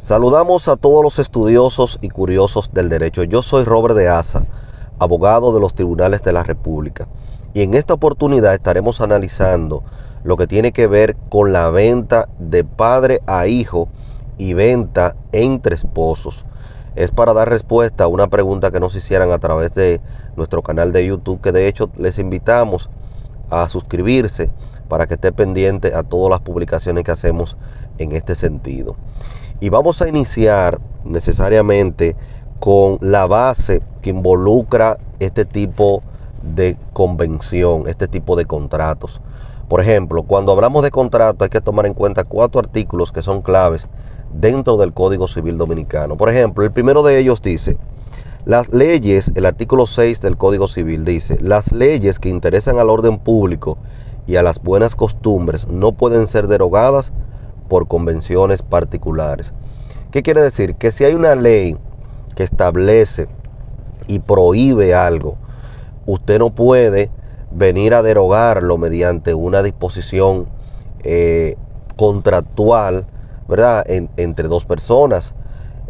Saludamos a todos los estudiosos y curiosos del derecho. Yo soy Robert de Asa, abogado de los tribunales de la República. Y en esta oportunidad estaremos analizando lo que tiene que ver con la venta de padre a hijo y venta entre esposos. Es para dar respuesta a una pregunta que nos hicieran a través de nuestro canal de YouTube, que de hecho les invitamos a suscribirse para que esté pendiente a todas las publicaciones que hacemos en este sentido. Y vamos a iniciar necesariamente con la base que involucra este tipo de convención, este tipo de contratos. Por ejemplo, cuando hablamos de contrato hay que tomar en cuenta 4 artículos que son claves dentro del Código Civil Dominicano. Por ejemplo, el primero de ellos dice, las leyes, el artículo 6 del Código Civil dice, las leyes que interesan al orden público y a las buenas costumbres no pueden ser derogadas por convenciones particulares. ¿Qué quiere decir? Que si hay una ley que establece y prohíbe algo, usted no puede venir a derogarlo mediante una disposición contractual, ¿verdad? Entre dos personas,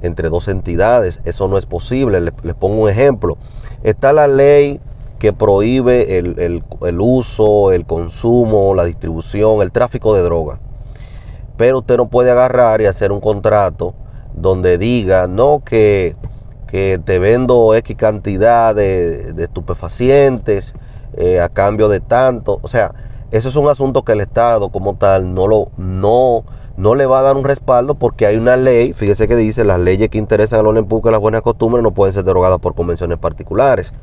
entre dos entidades. Eso no es posible. Les pongo un ejemplo. Está la ley que prohíbe el uso, el consumo, la distribución, el tráfico de droga. Pero usted no puede agarrar y hacer un contrato donde diga, no, que te vendo X cantidad de estupefacientes a cambio de tanto. O sea, eso es un asunto que el Estado como tal no le va a dar un respaldo, porque hay una ley, fíjese que dice, las leyes que interesan al orden público y las buenas costumbres no pueden ser derogadas por convenciones particulares.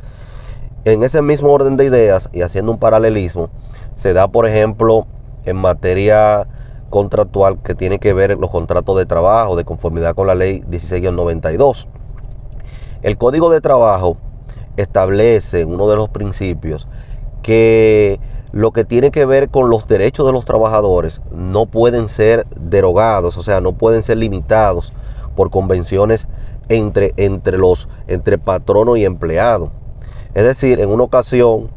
En ese mismo orden de ideas y haciendo un paralelismo, se da, por ejemplo, en materia contractual que tiene que ver los contratos de trabajo de conformidad con la ley 16-92. El Código de Trabajo establece en uno de los principios que lo que tiene que ver con los derechos de los trabajadores no pueden ser derogados, o sea, no pueden ser limitados por convenciones entre patrono y empleado. Es decir, en una ocasión,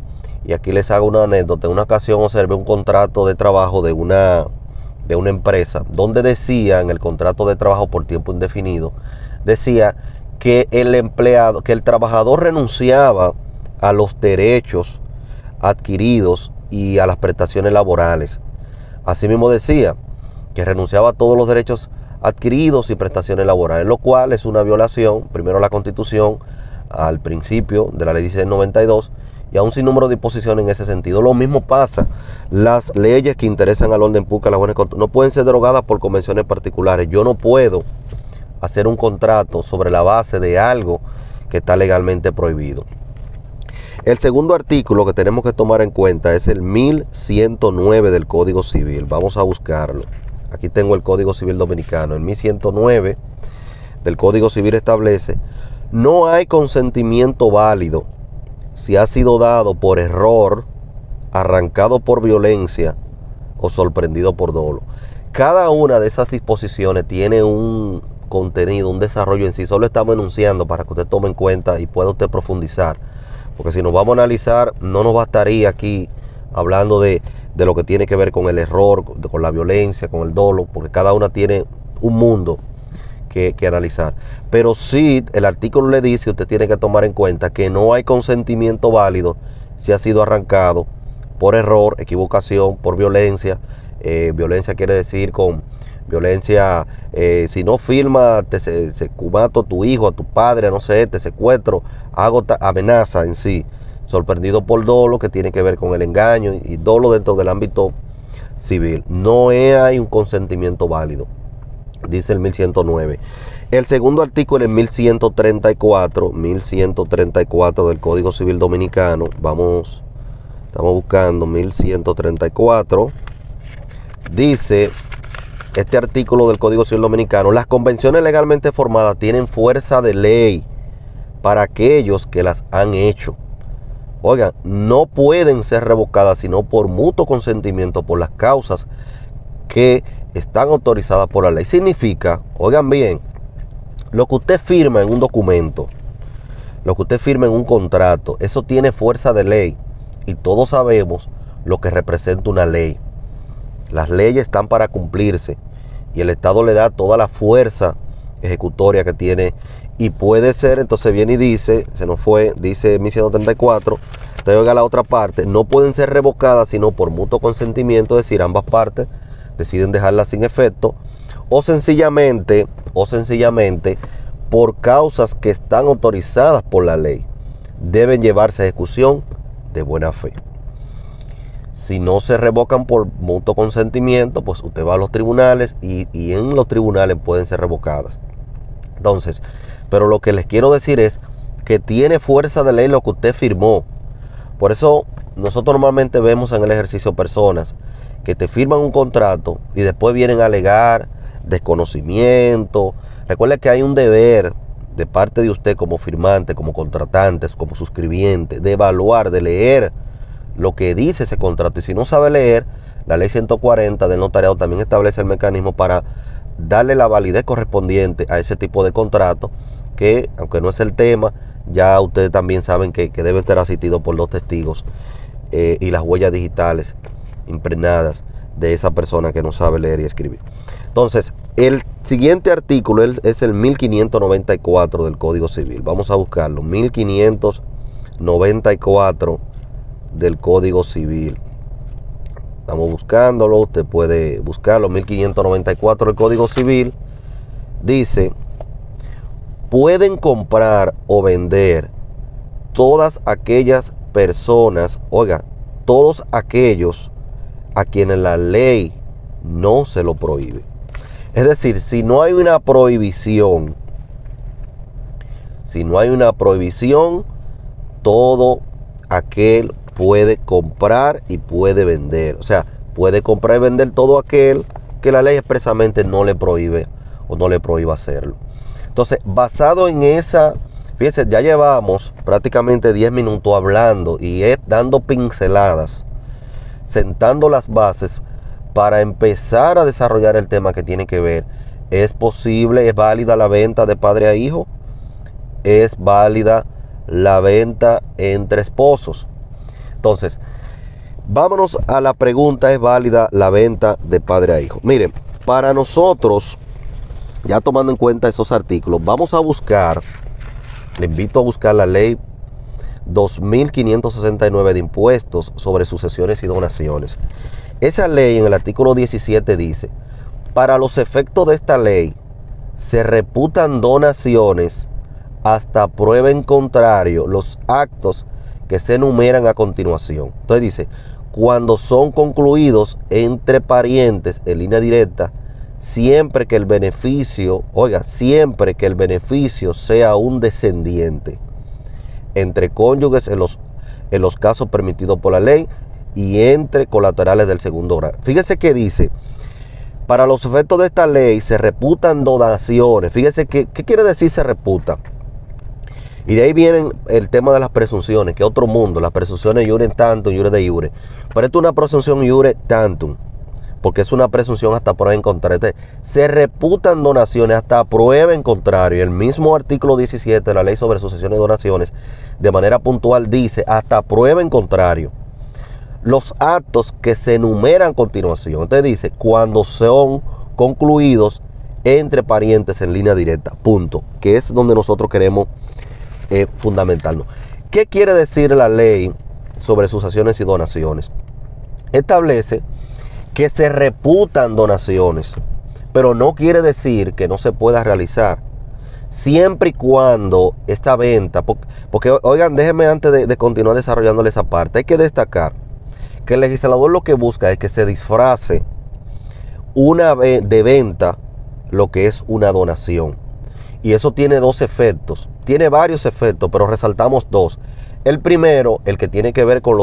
y aquí les hago una anécdota, en una ocasión observé un contrato de trabajo de una empresa donde decía, en el contrato de trabajo por tiempo indefinido, decía que el trabajador renunciaba a los derechos adquiridos y a las prestaciones laborales. Asimismo decía que renunciaba a todos los derechos adquiridos y prestaciones laborales, lo cual es una violación, primero a la Constitución, al principio de la ley 1692 y a un sinnúmero de disposiciones en ese sentido. Lo mismo pasa, las leyes que interesan al orden público, las buenas costumbres, no pueden ser derogadas por convenciones particulares. Yo no puedo hacer un contrato sobre la base de algo que está legalmente prohibido. El segundo artículo que tenemos que tomar en cuenta es el 1109 del Código Civil. Vamos a buscarlo. Aquí tengo el Código Civil Dominicano. El 1109 del Código Civil establece: no hay consentimiento válido si ha sido dado por error, arrancado por violencia o sorprendido por dolo. Cada una de esas disposiciones tiene un contenido, un desarrollo en sí. Solo estamos enunciando para que usted tome en cuenta y pueda usted profundizar. Porque si nos vamos a analizar, no nos bastaría aquí hablando de lo que tiene que ver con el error, con la violencia, con el dolo, porque cada una tiene un mundo que analizar. Pero sí, el artículo le dice, usted tiene que tomar en cuenta que no hay consentimiento válido si ha sido arrancado por error, equivocación, por violencia. Violencia quiere decir con violencia, si no firma, te mato a tu hijo, a tu padre, no sé, te secuestro, hago amenaza en sí. Sorprendido por dolo, que tiene que ver con el engaño, y dolo dentro del ámbito civil. No hay un consentimiento válido, dice el 1109. El segundo artículo es 1134 del Código Civil Dominicano. Estamos buscando 1134. Dice este artículo del Código Civil Dominicano: las convenciones legalmente formadas tienen fuerza de ley para aquellos que las han hecho. Oigan, no pueden ser revocadas sino por mutuo consentimiento por las causas que están autorizadas por la ley. Significa, oigan bien, lo que usted firma en un documento, lo que usted firma en un contrato, eso tiene fuerza de ley, y todos sabemos lo que representa una ley. Las leyes están para cumplirse y el Estado le da toda la fuerza ejecutoria que tiene. Y puede ser, entonces viene y dice, se nos fue, dice 1134, te oiga la otra parte, no pueden ser revocadas sino por mutuo consentimiento, es decir, ambas partes deciden dejarla sin efecto, o sencillamente por causas que están autorizadas por la ley, deben llevarse a ejecución de buena fe. Si no se revocan por mutuo consentimiento, pues usted va a los tribunales y en los tribunales pueden ser revocadas. Entonces, pero lo que les quiero decir es que tiene fuerza de ley lo que usted firmó. Por eso nosotros normalmente vemos en el ejercicio personas que te firman un contrato y después vienen a alegar desconocimiento. Recuerde que hay un deber de parte de usted como firmante, como contratantes, como suscribiente, de evaluar, de leer lo que dice ese contrato. Y si no sabe leer, la ley 140 del notariado también establece el mecanismo para darle la validez correspondiente a ese tipo de contrato, que aunque no es el tema, ya ustedes también saben que debe estar asistido por 2 testigos y las huellas digitales impregnadas de esa persona que no sabe leer y escribir. Entonces, el siguiente artículo es el 1594 del Código Civil. Vamos a buscarlo. 1594 del Código Civil. Estamos buscándolo, usted puede buscarlo. 1594 del Código Civil dice: pueden comprar o vender todas aquellas personas, oiga, todos aquellos a quienes la ley no se lo prohíbe. Es decir, si no hay una prohibición, todo aquel puede comprar y puede vender. O sea, puede comprar y vender todo aquel que la ley expresamente no le prohíbe o no le prohíba hacerlo. Entonces, basado en esa, fíjense, ya llevamos prácticamente 10 minutos hablando y dando pinceladas, sentando las bases para empezar a desarrollar el tema que tiene que ver. ¿Es posible, es válida la venta de padre a hijo? ¿Es válida la venta entre esposos? Entonces, vámonos a la pregunta: ¿es válida la venta de padre a hijo? Miren, para nosotros, ya tomando en cuenta esos artículos, vamos a buscar, le invito a buscar la ley 2569 de impuestos sobre sucesiones y donaciones. Esa ley en el artículo 17 dice: para los efectos de esta ley se reputan donaciones hasta prueba en contrario los actos que se enumeran a continuación. Entonces dice: cuando son concluidos entre parientes en línea directa, siempre que el beneficio sea un descendiente, entre cónyuges en los casos permitidos por la ley y entre colaterales del segundo grado. Fíjese que dice: para los efectos de esta ley se reputan donaciones. Fíjese que, ¿qué quiere decir se reputa? Y de ahí viene el tema de las presunciones, que es otro mundo. Las presunciones iure tantum, iure de iure. Pero esto es una presunción iure tantum, porque es una presunción hasta prueba en contrario. Se reputan donaciones hasta prueba en contrario. El mismo artículo 17 de la ley sobre sucesiones y donaciones, de manera puntual, dice hasta prueba en contrario los actos que se enumeran a continuación. Entonces dice: cuando son concluidos entre parientes en línea directa, punto, que es donde nosotros queremos fundamentarnos. ¿Qué quiere decir la ley sobre sucesiones y donaciones? Establece que se reputan donaciones, pero no quiere decir que no se pueda realizar, siempre y cuando esta venta, porque oigan, déjenme antes de continuar desarrollándole esa parte, hay que destacar que el legislador lo que busca es que se disfrace de venta lo que es una donación. Y eso tiene 2 efectos, tiene varios efectos, pero resaltamos 2. El primero, el que tiene que ver con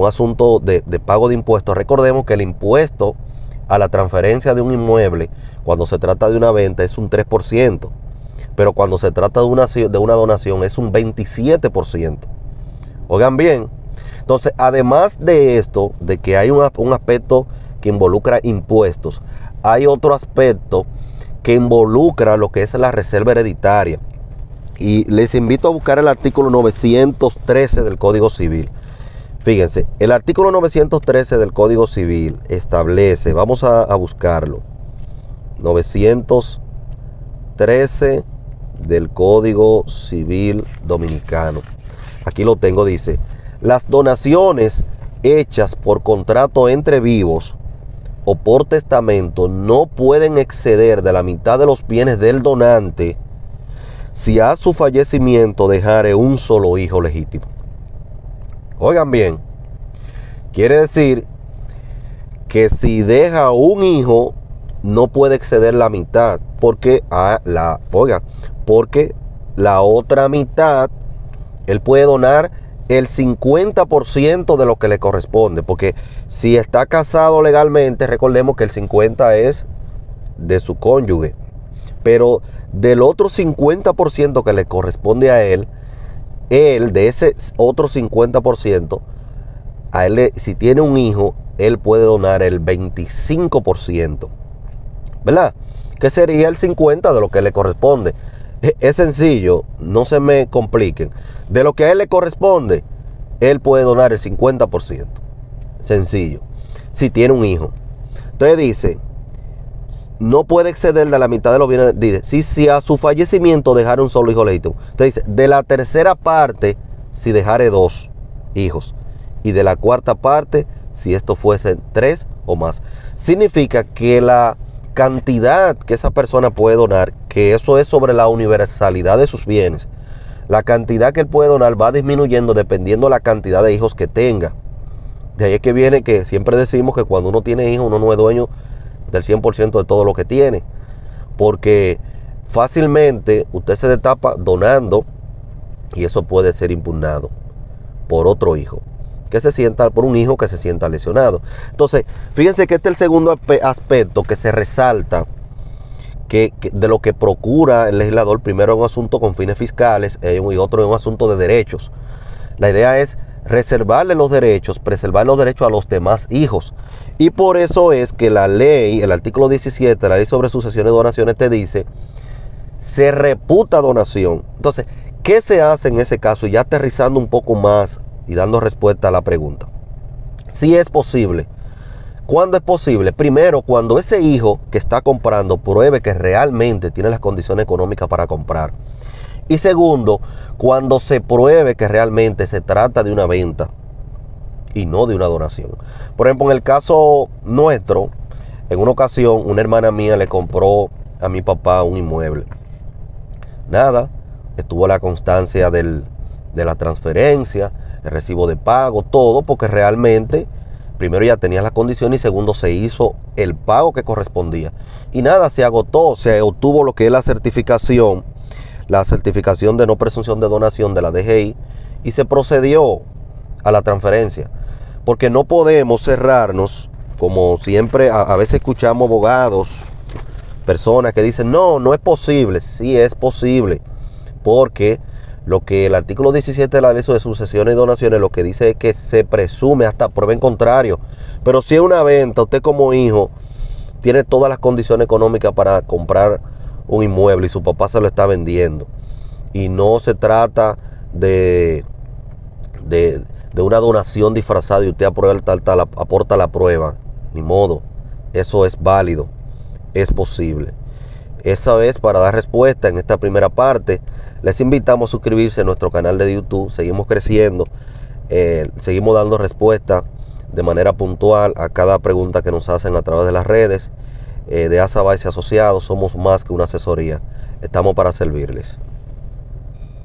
asuntos de pago de impuestos. Recordemos que el impuesto a la transferencia de un inmueble, cuando se trata de una venta, es un 3%, pero cuando se trata de una donación es un 27%. Oigan bien, entonces, además de esto, de que hay un aspecto que involucra impuestos, hay otro aspecto que involucra lo que es la reserva hereditaria. Y les invito a buscar el artículo 913 del Código Civil. Fíjense, el artículo 913 del Código Civil establece, vamos a buscarlo, 913 13 del Código Civil Dominicano. Aquí lo tengo, dice: las donaciones hechas por contrato entre vivos o por testamento no pueden exceder de la mitad de los bienes del donante si a su fallecimiento dejare un solo hijo legítimo. Oigan bien, quiere decir que si deja un hijo no puede exceder la mitad, porque porque la otra mitad él puede donar el 50% de lo que le corresponde, porque si está casado legalmente, recordemos que el 50% es de su cónyuge, pero del otro 50% que le corresponde a él, de ese otro 50%, a él, si tiene un hijo, él puede donar el 25%, ¿verdad? Que sería el 50% de lo que le corresponde. Es sencillo, no se me compliquen. De lo que a él le corresponde, él puede donar el 50%. Sencillo. Si tiene un hijo. Entonces dice, no puede exceder de la mitad de los bienes. Dice, si a su fallecimiento dejara un solo hijo legítimo. Entonces dice, de la tercera parte, si dejare 2 hijos. Y de la cuarta parte, si esto fuese 3 o más. Significa que la cantidad que esa persona puede donar, que eso es sobre la universalidad de sus bienes, la cantidad que él puede donar va disminuyendo dependiendo de la cantidad de hijos que tenga. De ahí es que viene que siempre decimos que cuando uno tiene hijos, uno no es dueño del 100% de todo lo que tiene, porque fácilmente usted se destapa donando y eso puede ser impugnado por otro hijo por un hijo que se sienta lesionado. Entonces, fíjense que este es el segundo aspecto que se resalta de lo que procura el legislador. Primero es un asunto con fines fiscales y otro es un asunto de derechos. La idea es preservar los derechos a los demás hijos. Y por eso es que la ley, el artículo 17, la ley sobre sucesiones y donaciones, te dice, se reputa donación. Entonces, ¿qué se hace en ese caso? Ya aterrizando un poco más y dando respuesta a la pregunta. Si es posible. ¿Cuándo es posible? Primero, cuando ese hijo que está comprando pruebe que realmente tiene las condiciones económicas para comprar. Y segundo, cuando se pruebe que realmente se trata de una venta y no de una donación. Por ejemplo, en el caso nuestro, en una ocasión una hermana mía le compró a mi papá un inmueble. Nada, estuvo la constancia de la transferencia, el recibo de pago, todo, porque realmente primero ya tenía las condiciones y segundo se hizo el pago que correspondía. Y nada, se agotó, se obtuvo lo que es la certificación de no presunción de donación de la DGI y se procedió a la transferencia. Porque no podemos cerrarnos, como siempre a veces escuchamos abogados, personas que dicen, no es posible. Sí es posible, porque lo que el artículo 17 de la ley de sucesiones y donaciones lo que dice es que se presume hasta prueba en contrario. Pero si es una venta, usted como hijo tiene todas las condiciones económicas para comprar un inmueble y su papá se lo está vendiendo. Y no se trata de una donación disfrazada y usted aporta la prueba. Ni modo, eso es válido, es posible. Esa es para dar respuesta en esta primera parte. Les invitamos a suscribirse a nuestro canal de YouTube. Seguimos creciendo, seguimos dando respuesta de manera puntual a cada pregunta que nos hacen a través de las redes. De Asa Baez y Asociados, somos más que una asesoría. Estamos para servirles.